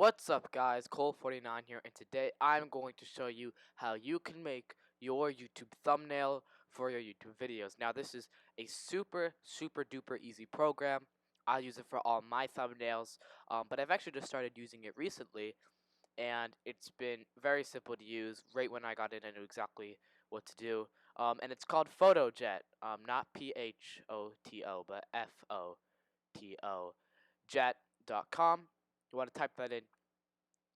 What's up guys, Cole49 here, and today I'm going to show you how you can make your YouTube thumbnail for your YouTube videos. Now this is a super duper easy program. I use it for all my thumbnails, but I've actually just started using it recently, and it's been very simple to use. Right when I got it, I knew exactly what to do. And it's called Fotojet, not P-H-O-T-O, but F-O-T-O, jet.com. You want to type that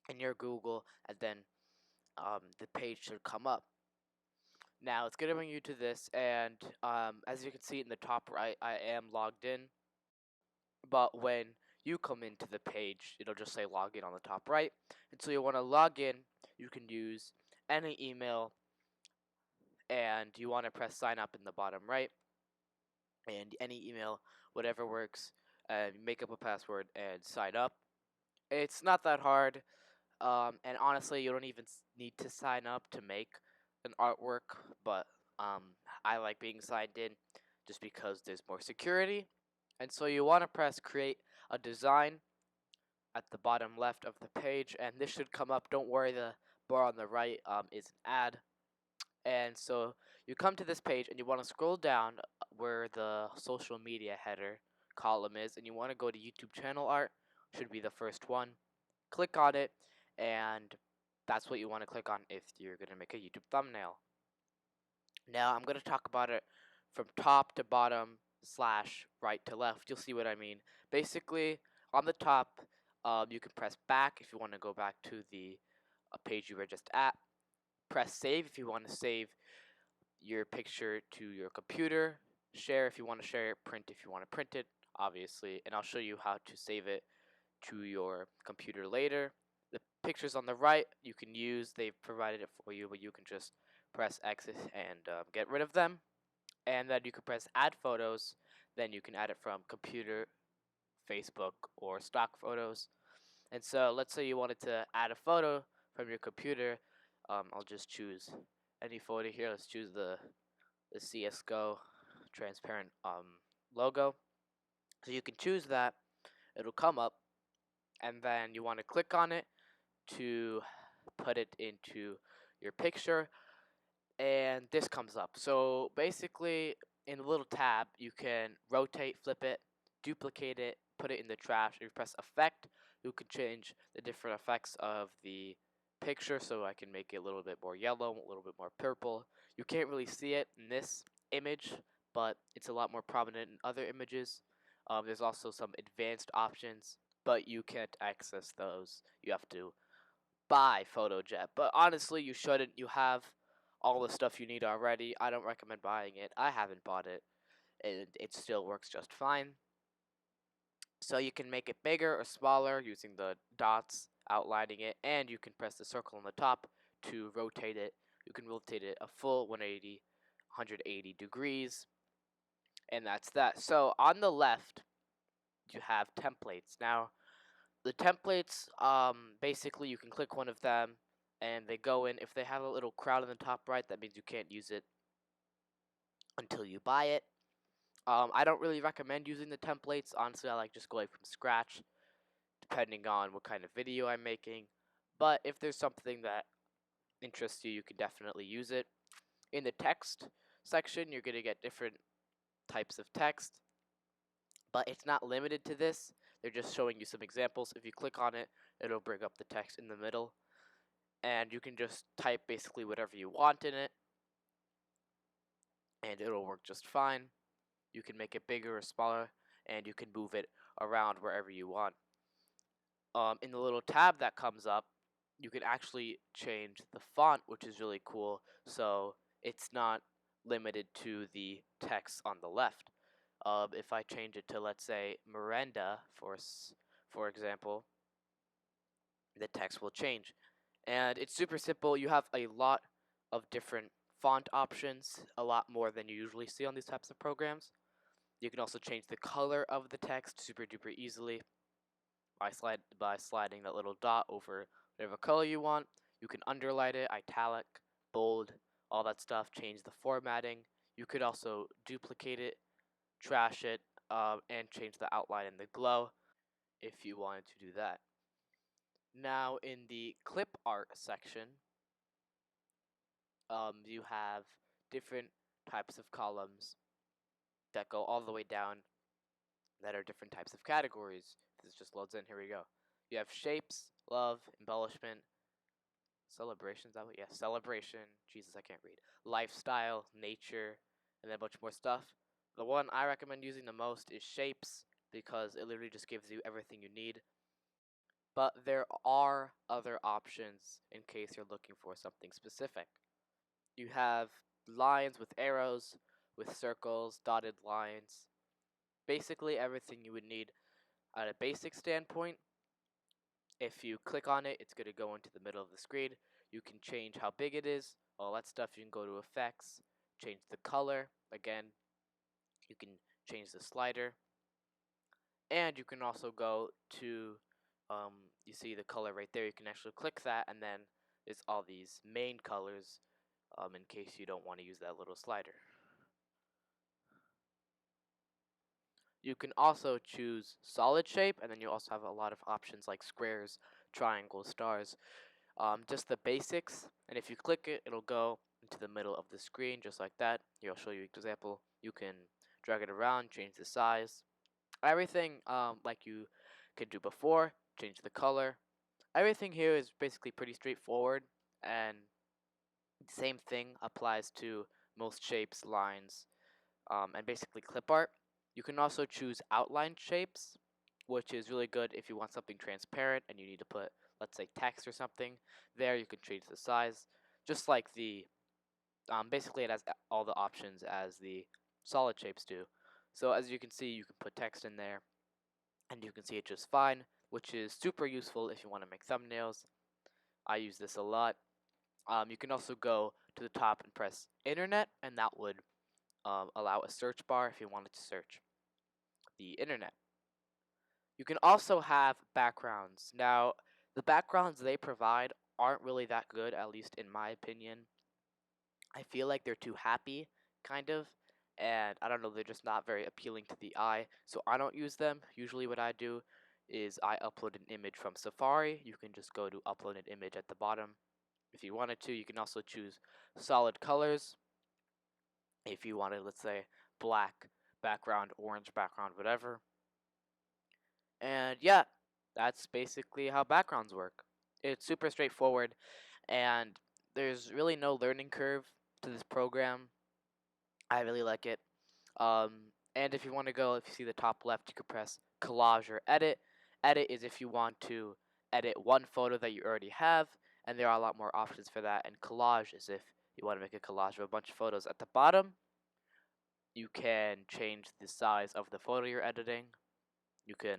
in your Google, and then the page should come up. Now it's gonna bring you to this, and as you can see in the top right, I am logged in. But when you come into the page, it'll just say login on the top right. And so you want to log in. You can use any email, and you want to press sign up in the bottom right. And any email, whatever works, make up a password and sign up. It's not that hard. And honestly, you don't even need to sign up to make an artwork, but I like being signed in just because there's more security. And so you want to press create a design at the bottom left of the page, and this should come up. Don't worry, the bar on the right is an ad. And so you come to this page, and you want to scroll down where the social media header column is, and you want to go to YouTube channel art. Should be the first one. Click on it, and that's what you want to click on if you're going to make a YouTube thumbnail. Now I'm going to talk about it from top to bottom / right to left. You'll see what I mean. Basically, on the top, you can press back if you want to go back to the page you were just at. Press save if you want to save your picture to your computer. Share if you want to share it. Print if you want to print it, obviously. And I'll show you how to save it to your computer later. The pictures on the right you can use. They've provided it for you, but you can just press X and get rid of them. And then you can press add photos. Then you can add it from computer, Facebook, or stock photos. And so let's say you wanted to add a photo from your computer. I'll just choose any photo here. Let's choose the CSGO transparent logo. So you can choose that. It'll come up, and then you want to click on it to put it into your picture, and this comes up. So basically, in the little tab, you can rotate, flip it, duplicate it, put it in the trash. If you press effect, you can change the different effects of the picture, so I can make it a little bit more yellow, a little bit more purple. You can't really see it in this image, but it's a lot more prominent in other images. There's also some advanced options, but you can't access those. You have to buy Fotojet. But honestly, you shouldn't. You have all the stuff you need already. I don't recommend buying it. I haven't bought it, and it still works just fine. So you can make it bigger or smaller using the dots outlining it, and you can press the circle on the top to rotate it. You can rotate it a full 180 degrees, and that's that. So on the left, you have templates. Now, the templates, basically you can click one of them, and they go in. If they have a little crowd in the top right, that means you can't use it until you buy it. I don't really recommend using the templates. Honestly, I like just going from scratch, depending on what kind of video I'm making. But if there's something that interests you, you can definitely use it. In the text section, you're going to get different types of text, but it's not limited to this. They're just showing you some examples. If you click on it, it'll bring up the text in the middle, and you can just type basically whatever you want in it, and it'll work just fine. You can make it bigger or smaller, and you can move it around wherever you want. In the little tab that comes up, you can actually change the font, which is really cool, so it's not limited to the text on the left. If I change it to, let's say, Miranda, for example, the text will change. And it's super simple. You have a lot of different font options, a lot more than you usually see on these types of programs. You can also change the color of the text super duper easily by sliding that little dot over whatever color you want. You can underline it, italic, bold, all that stuff. Change the formatting. You could also duplicate it, trash it, and change the outline and the glow if you wanted to do that. Now in the clip art section, you have different types of columns that go all the way down that are different types of categories. This just loads in. Here we go. You have shapes, love, embellishment, celebration. Is that what? Yeah, celebration. Jesus, I can't read. Lifestyle, nature, and then a bunch more stuff. The one I recommend using the most is shapes because it literally just gives you everything you need. But there are other options in case you're looking for something specific. You have lines with arrows, with circles, dotted lines, basically everything you would need at a basic standpoint. If you click on it, it's going to go into the middle of the screen. You can change how big it is, all that stuff. You can go to effects, change the color. Again, you can change the slider. And you can also go to, you see the color right there. You can actually click that, and then it's all these main colors in case you don't want to use that little slider. You can also choose solid shape, and then you also have a lot of options like squares, triangles, stars, just the basics. And if you click it, it'll go into the middle of the screen just like that. Here, I'll show you an example. You can drag it around, change the size, everything like you could do before, change the color. Everything here is basically pretty straightforward, and the same thing applies to most shapes, lines, and basically clip art. You can also choose outline shapes, which is really good if you want something transparent and you need to put, let's say, text or something. There you can change the size, just like the, basically it has all the options as the solid shapes do. So as you can see, you can put text in there, and you can see it just fine, which is super useful if you want to make thumbnails. I use this a lot. You can also go to the top and press internet, and that would allow a search bar if you wanted to search the internet. You can also have backgrounds. Now, the backgrounds they provide aren't really that good, at least in my opinion. I feel like they're too happy, kind of, and I don't know, they're just not very appealing to the eye, so I don't use them. Usually what I do is I upload an image from Safari. You can just go to upload an image at the bottom if you wanted to. You can also choose solid colors if you wanted, let's say, black background, orange background, whatever. And yeah, that's basically how backgrounds work. It's super straightforward, and there's really no learning curve to this program. I really like it. And if you want to go, if you see the top left, you can press collage or edit. Edit is if you want to edit one photo that you already have, and there are a lot more options for that. And collage is if you want to make a collage of a bunch of photos. At the bottom, you can change the size of the photo you're editing. You can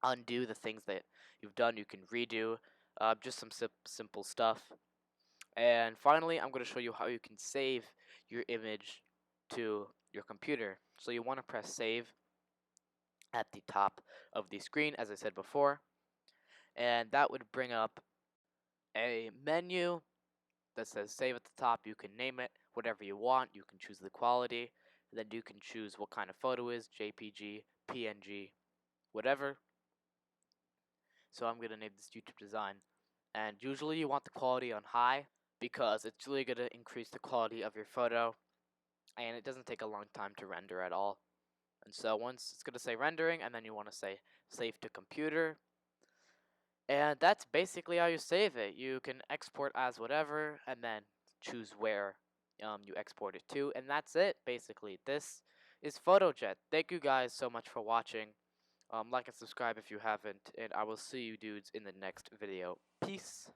undo the things that you've done. You can redo, just some simple stuff. And finally, I'm going to show you how you can save your image to your computer. So you want to press save at the top of the screen, as I said before, and that would bring up a menu that says save at the top. You can name it whatever you want. You can choose the quality, and then you can choose what kind of photo is, JPG, PNG, whatever. So I'm going to name this YouTube design, and usually you want the quality on high because it's really going to increase the quality of your photo, and it doesn't take a long time to render at all. And so once it's going to say rendering, and then you want to say save to computer. And that's basically how you save it. You can export as whatever, and then choose where you export it to, and that's it, basically. This is Fotojet. Thank you guys so much for watching. Like and subscribe if you haven't, and I will see you dudes in the next video. Peace.